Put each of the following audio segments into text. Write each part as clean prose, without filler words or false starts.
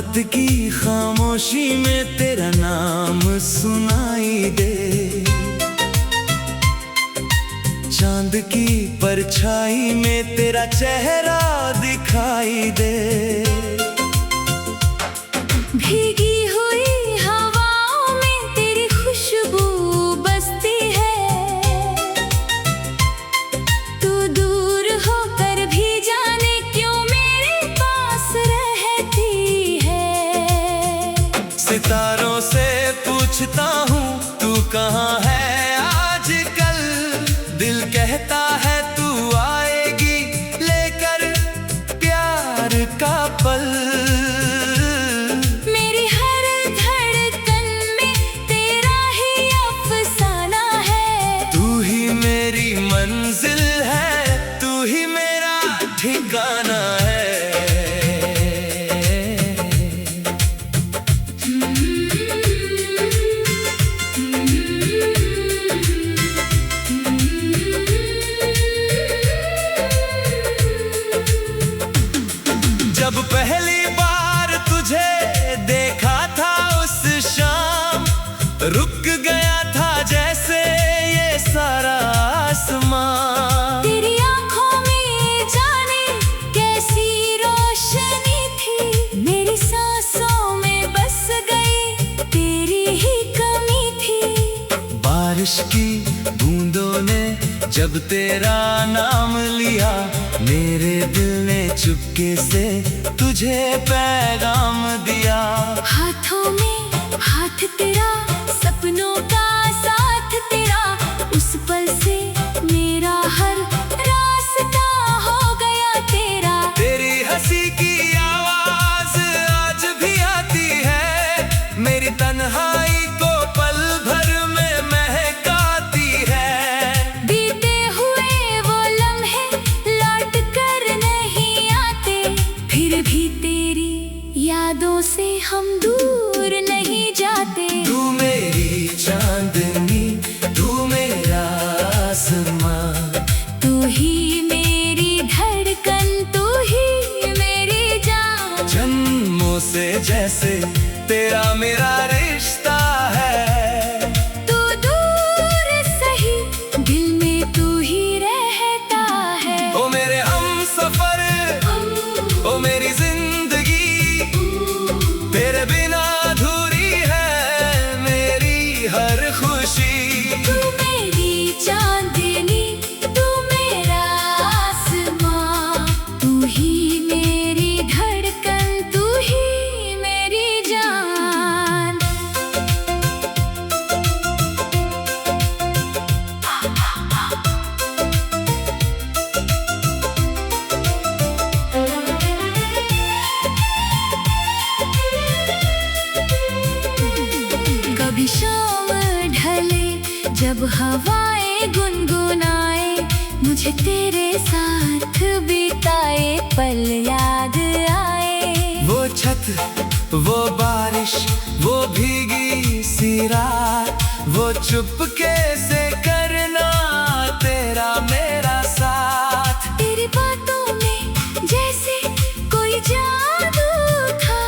रात की खामोशी में तेरा नाम सुनाई दे, चांद की परछाई में तेरा चेहरा दिखाई दे। भीगी हुई हवाओं में तेरी खुशबू बसती है, तू दूर होकर भी जाने क्यों मेरे पास रहती है। सितारों से पूछता हूँ तू कहाँ है आजकल, दिल कहता है तू आएगी लेकर प्यार का पल। मेरी हर धड़कन में तेरा ही अफसाना है, तू ही मेरी मंजिल है, तू ही मेरा ठिकाना है। जब पहली बार तुझे देखा था उस शाम, रुक गया था जैसे ये सारा आसमां। तेरी आंखों में जाने कैसी रोशनी थी, मेरी सांसों में बस गई तेरी ही कमी थी। बारिश की बूंदों ने जब तेरा नाम लिया, मेरे दिल ने चुपके से तुझे पैगाम दिया। हाथों में हाथ तेरा, सपनों का साथ तेरा, उस पल से मेरा हर रास्ता हो गया तेरा। तेरी हंसी की आवाज आज भी आती है, मेरी तन्हाई को पल भर में महकाती है। बीते हुए वो लम्हे लौट कर नहीं आते, फिर भी तेरी यादों से हम दूर नहीं जाते। तू मेरी चांदनी, तू मेरा आसमां, तू ही मेरी धड़कन, तू ही मेरी जान। जन्मों से जैसे तेरा मेरा रिश्ता है। तू दूर सही, दिल में तू ही रहता है। ओ मेरे हमसफर, ओ मेरी जिंदगी, तेरे बिना अधूरी है मेरी हर खुशी। तू मेरी चांदनी, तू मेरा आसमां, तू ही मेरी धड़कन, तू ही मेरी जान। कभी शाम ढले जब हवाएं गुनगुनाए, मुझे तेरे साथ बिताए पल याद आए। वो छत, वो बारिश, वो भीगी सी रात, वो चुपके से करना तेरा मेरा साथ। तेरी बातों में जैसे कोई जादू था,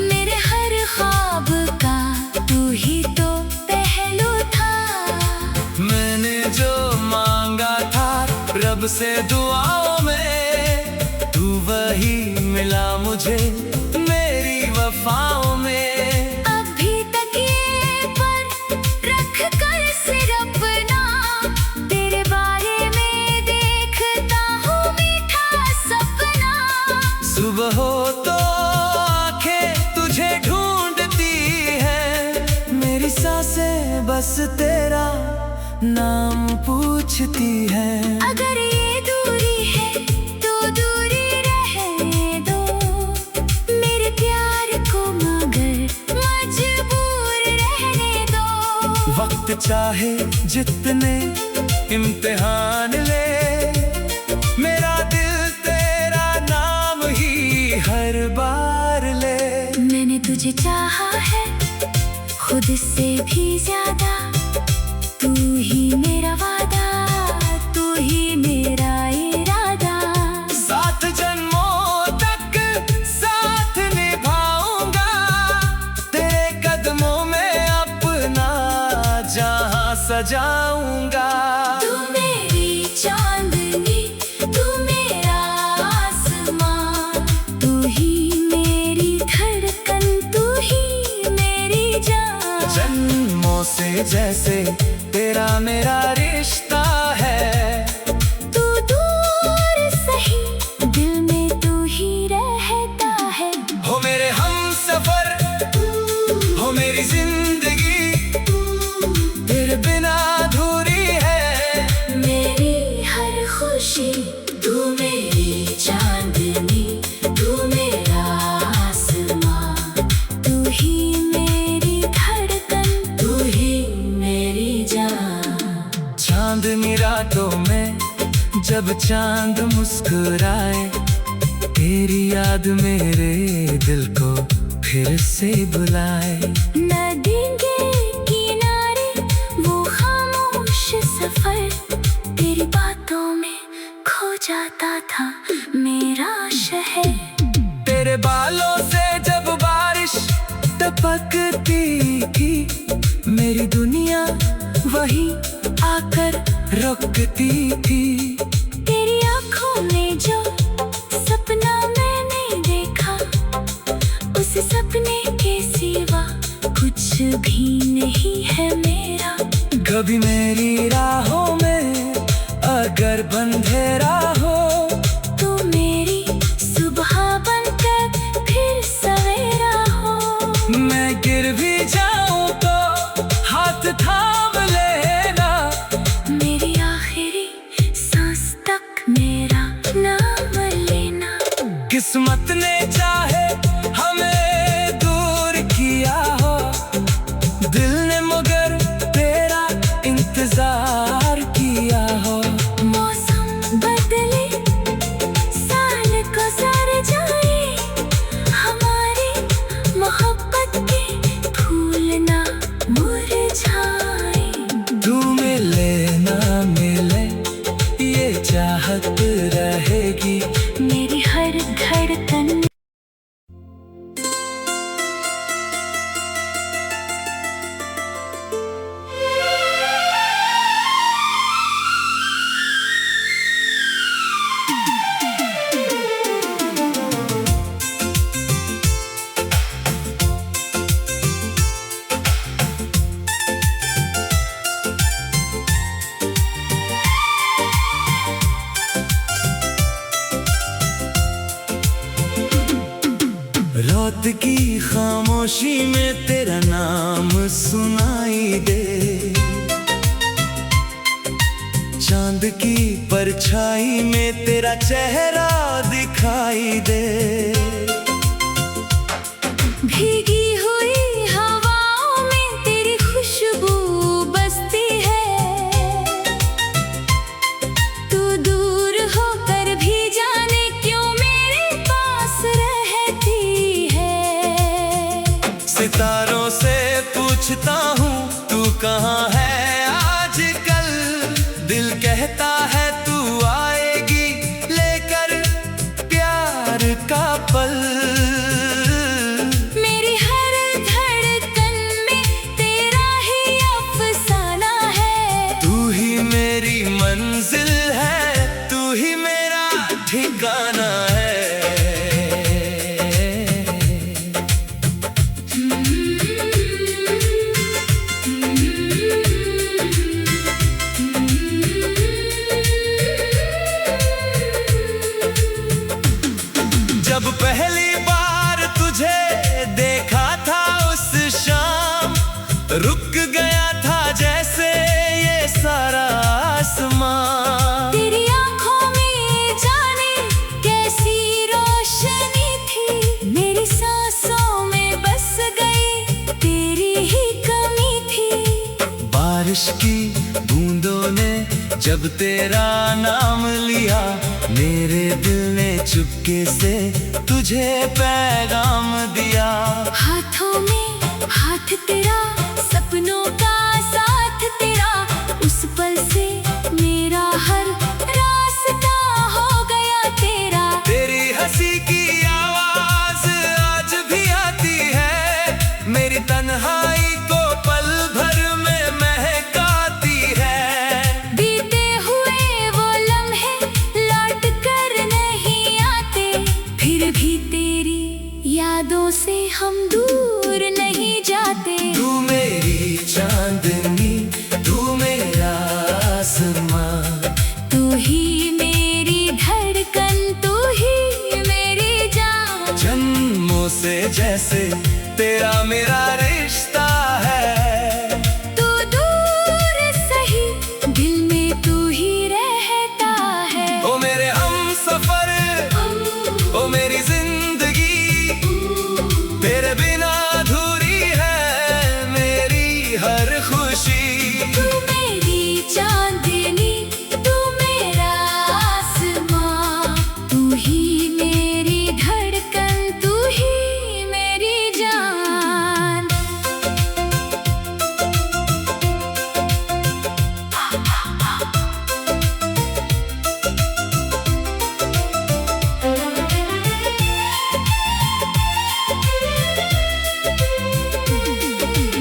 मेरे हर ख्वाब का तू ही तो पहलू था। मैंने जो मांगा था रब से दुआओं में, तू वही मिला मुझे मेरी वफाओं में। अभी तकिए पर रख कर सिर अपना, तेरे बारे में देखता हूँ मीठा सपना। सुबह हो तो आंखें तुझे ढूंढती हैं, मेरी सांसें बस तेरा नाम पूछती हैं। अगर ये दूरी है तो दूरी रहने दो, मेरे प्यार को मगर मजबूर रहने दो। वक्त चाहे जितने इम्तिहान ले, मेरा दिल तेरा नाम ही हर बार ले। मैंने तुझे चाहा है खुद से भी ज्यादा, तू ही मेरा वादा, तू ही मेरा इरादा। सात जन्मों तक साथ निभाऊंगा, जैसे तेरा मेरा रिश्ता है। तू दूर सही दिल में तू ही रहता है। हो मेरे हमसफर, हो मेरी जिंदगी, तेरे बिना अधूरी है। मेरी हर खुशी तू मेरी चांदनी, तू मेरा आसमां, तू ही मेरी धड़कन, तू ही मेरी जान। चांदनी रातों में जब चांद मुस्कुराए, तेरी याद मेरे दिल को फिर से बुलाए। नदी के किनारे वो खामोश सफर, तेरी बातों में खो जाता था मेरा शहर। तेरे बालों से जब बारिश टपकती थी, मेरी दुनिया वहीं आकर रुकती थी। तेरी आंखों में जो सपना मैंने देखा, उस सपने के सिवा कुछ भी नहीं है मेरा। कभी मेरी राहों में अगर बंधेरा हो, तू मेरी सुबह बनकर फिर सवेरा हो। मैं गिर भी जाऊं तो हाथ थाम लेना, मेरी आखिरी सांस तक मेरा नाम लेना। किस्मत ने चाहे हमें दूर किया हो, दिल ने मगर तेरा इंतजार किया हो। मौसम बदले साल गुजर जाए, हमारी मोहब्बत के फूल ना मुरझाए। तू मिले ना मिले ये चाहत रहेगी, मेरी हर धड़कन रात की खामोशी में तेरा नाम सुनाई दे, चांद की परछाई में तेरा चेहरा दिखाई दे। भीगी हुई हवाओं में तेरी खुशबू बसती है। तू दूर होकर भी जाने क्यों मेरे पास रहती है। सितारों से पूछता हूँ तू कहाँ है आजकल, दिल कहता है तू आएगी लेकर प्यार का पल। मेरी हर धड़कन में तेरा ही अफसाना है। तू ही मेरी मंजिल है, तू ही मेरा ठिकाना है। जब पहली बार तुझे देखा था उस शाम, रुक गया था जैसे ये सारा आसमां। तेरी आंखों में जाने कैसी रोशनी थी, मेरी सांसों में बस गई तेरी ही कमी थी। बारिश की बूंदों ने जब तेरा नाम लिया, मेरे दिल ने चुपके से तुझे पैगाम दिया। हाथों में हाथ तेरा, सपनों का साथ तेरा, उस पल से मेरा हर रास्ता हो गया तेरा। तेरी हंसी की आवाज आज भी आती है, मेरी तन्हाई को पल भर में महकाती है। बीते हुए वो लम्हे लौट कर नहीं आते, फिर भी तेरी यादों से हम दूर नहीं जाते। तू मेरी चांदनी जन्मों से जैसे तेरा मेरा रिश्ता है। तू दूर सही दिल में तू ही रहता है। ओ मेरे हमसफर, ओ मेरी जिंदगी, तेरे बिना अधूरी है मेरी हर खुशी। तू मेरी चांदनी, तू मेरा आसमां, तू ही मेरी धड़कन, तू ही मेरी जान।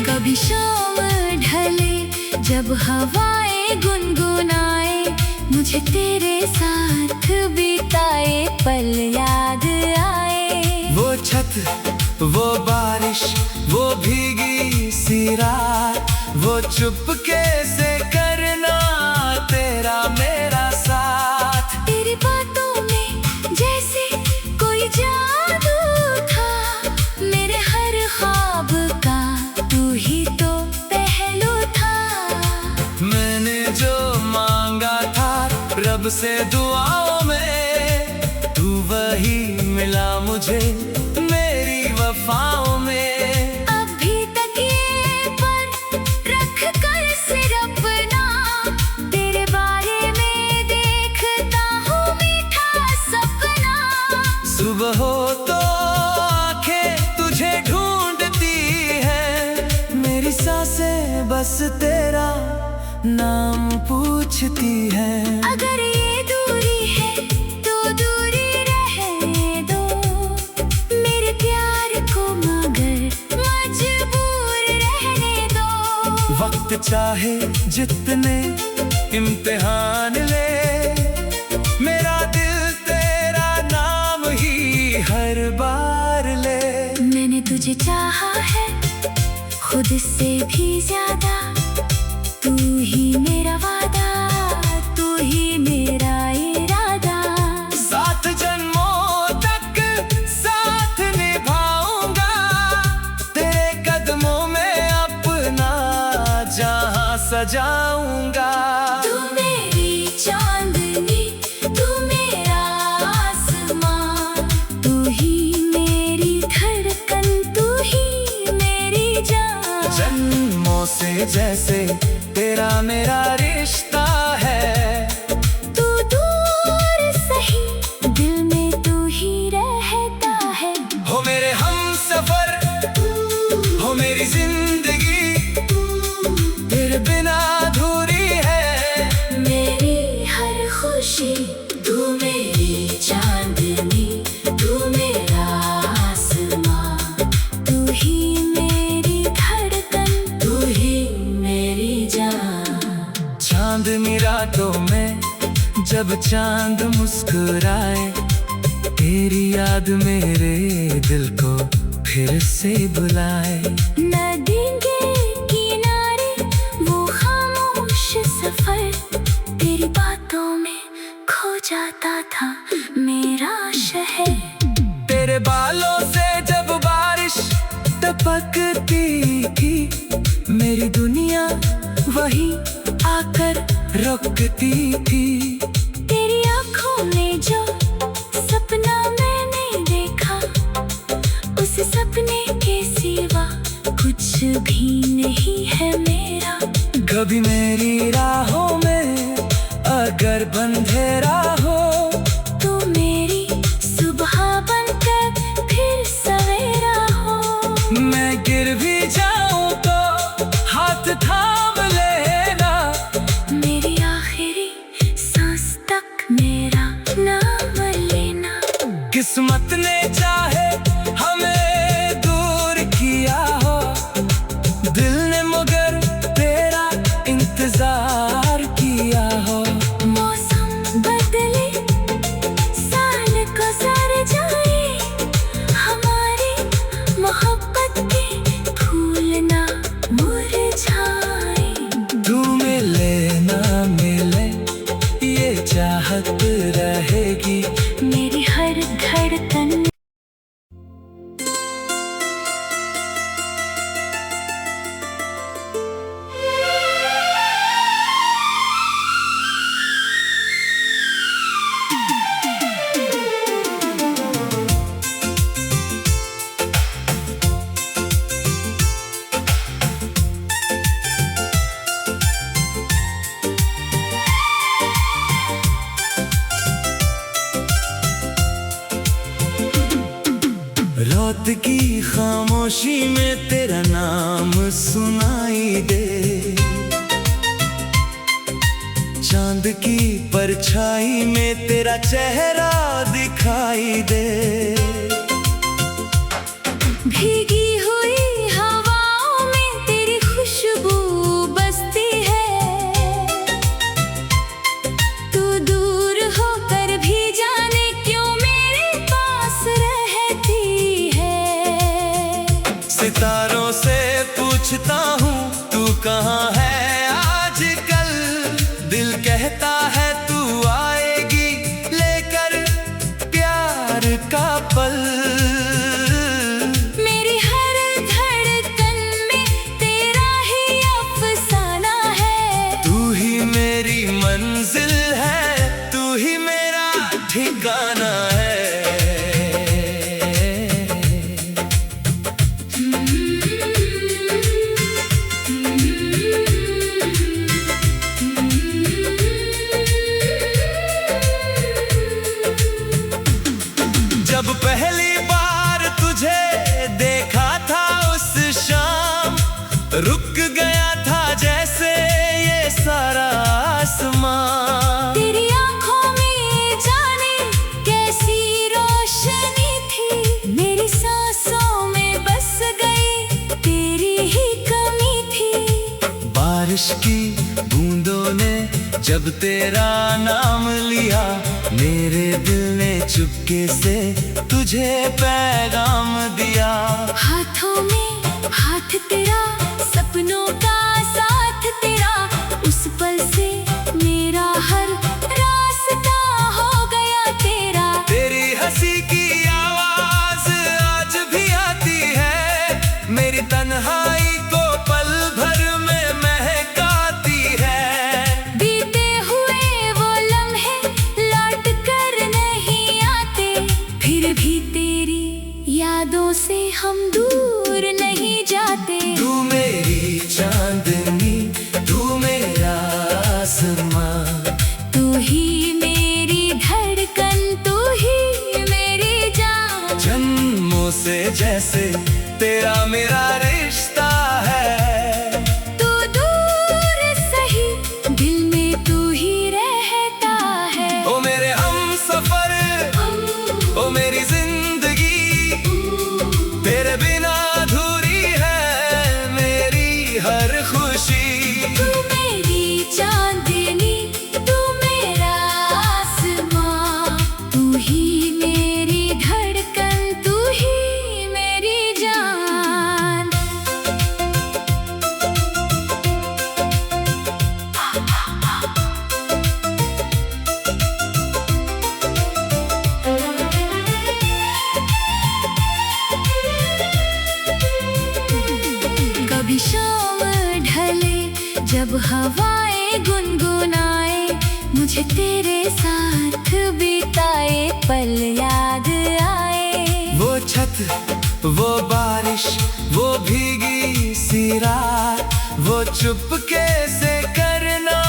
कभी शाम ढले जब हवाएं गुनगुनाए, मुझे तेरे साथ बिताए पल याद आए। वो छत, वो बारिश, वो भीगी सी रात, वो चुपके से करना तेरा मेरा साथ। तेरी बातों में जैसे कोई जादू था, मेरे हर ख्वाब का तू ही तो पहलू था। मैंने जो मांगा था रब से दुआओं में, तू वही मिला मुझे मेरी वफाओं में। अभी तक ये पर रख कर सिर अपना, तेरे बारे में देखता हूँ मीठा सपना। सुबह हो तो आंखें तुझे ढूंढती हैं, मेरी सांसें बस तेरा नाम पूछती हैं। अगर ये दूरी है तो दूरी रहने दो, मेरे प्यार को मगर मजबूर रहने दो। वक्त चाहे जितने इम्तिहान ले, मेरा दिल तेरा नाम ही हर बार ले। मैंने तुझे चाहा है खुद से भी ज्यादा, तू ही मेरा वादा, तू ही मेरा इरादा। 7 जन्मों तक साथ निभाऊंगा, तेरे कदमों में अपना जहां सजाऊंगा। तू मेरी चांदनी, तू मेरा आसमां, तू ही मेरी धड़कन, तू ही मेरी जान। जन्मों से जैसे तेरा मेरा रिश्ता है। तू दूर सही दिल में तू ही रहता है। हो मेरे हमसफर, हो मेरी जिंदगी, तेरे बिना अधूरी है मेरी हर खुशी। तू मेरी चांदनी, तू मेरा आसमां, तू ही मेरी धड़कन, तू ही मेरी जान। चांदनी रातों में जब चांद मुस्कुराए, तेरी याद मेरे दिल को फिर से बुलाए। नदी के किनारे वो खामोश सफर, तेरी बातों में खो जाता था मेरा शहर। तेरे बालों से जब बारिश टपकती थी, मेरी दुनिया वही आकर रुकती थी। तेरी आंखों में जो सपना मैंने देखा, उस सपने के सिवा कुछ भी नहीं है मेरा। कभी मेरी राहों में अगर अंधेरा हो, तू मेरी सुबह बनकर फिर सवेरा हो। मैं गिर भी जाऊं तो हाथ थाम लेना, मेरी आखिरी सांस तक मेरा नाम लेना। किस्मत ने चाहे हमें दूर किया हो, दिल ने मगर तेरा इंतजार किया हो। मौसम बदले रात की खामोशी में तेरा नाम सुनाई दे, चांद की परछाई में तेरा चेहरा दिखाई दे। भीगी हुई हवाओं में तेरी खुशबू बसती है, तू दूर होकर भी जाने क्यों मेरे पास रहती है। सितारों से पूछता हूँ तू कहाँ है आजकल, दिल कहता है तू आएगी लेकर प्यार का पल। मेरी हर धड़कन में तेरा ही अफसाना है, तू ही मेरी मंजिल है, तू ही मेरा ठिकाना है। जब पहली बार तुझे देखा था उस शाम, रुक गया था जैसे ये सारा आसमां। तेरी आंखों में जाने कैसी रोशनी थी, मेरी सांसों में बस गई तेरी ही कमी थी। बारिश की बूंदों ने जब तेरा नाम लिया, मेरे दिल ने चुपके से तुझे पैगाम दिया। हाथों में हाथ तेरा, सपनों का साथ तेरा, उस पल से मेरा हर रास्ता हो गया तेरा। तेरी हंसी की आवाज आज भी आती है, मेरी तन्हाई को पल भर में महकाती है। बीते हुए वो लम्हे लौट कर नहीं आते, फिर भी तेरी यादों से हम दूर नहीं जाते। तू मेरी चांदनी, तू मेरा आसमां, तू ही मेरी धड़कन, तू ही मेरी जान। जन्मों से जैसे तेरा मेरा रिश्ता है। तू दूर सही, दिल में तू ही रहता है। ओ मेरे हमसफर, ओ मेरी जिंदगी, तेरे बिना अधूरी है मेरी हर खुशी। तू मेरी चांदनी, तू मेरा आसमां, तू ही मेरी धड़कन, तू ही मेरी जान। कभी शाम ढले जब हवाएं गुनगुनाए, मुझे तेरे साथ बिताए पल याद आए। वो छत, वो बारिश, वो भीगी सी रात, वो चुपके से करना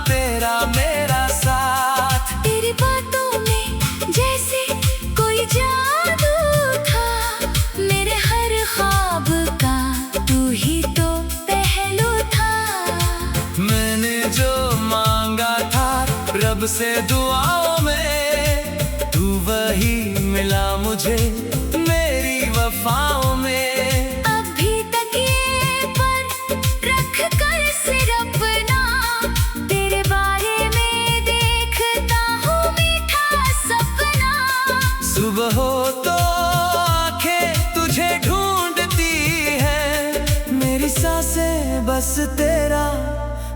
तेरा मेरा साथ। तेरी बातों में जैसे कोई जादू था, मेरे हर ख्वाब का तू ही तो पहलू था। मैंने जो मांगा था रब से दुआओं में, तू वही मिला मुझे मेरी वफाओं में। अभी तकिए पर रख कर सिर अपना, तेरे बारे में देखता हूँ मीठा सपना। सुबह हो तो आंखें तुझे ढूंढती हैं, मेरी सांसें बस तेरा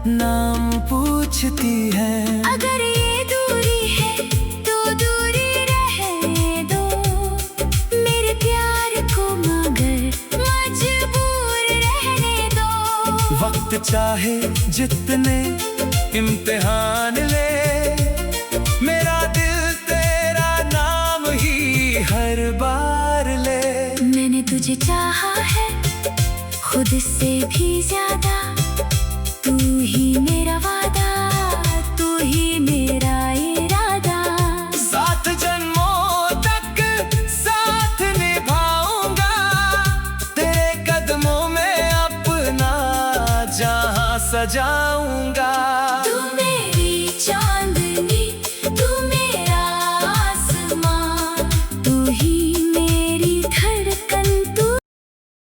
नाम पूछती हैं। अगर ये दूरी है तो दूरी रहने दो, मेरे प्यार को मगर मजबूर रहने दो। वक्त चाहे जितने इम्तिहान ले, मेरा दिल तेरा नाम ही हर बार ले। मैंने तुझे चाहा है खुद से भी ज्यादा, तू ही मेरा वादा, तू ही मेरा इरादा। 7 जन्मों तक साथ निभा सजाऊंगा।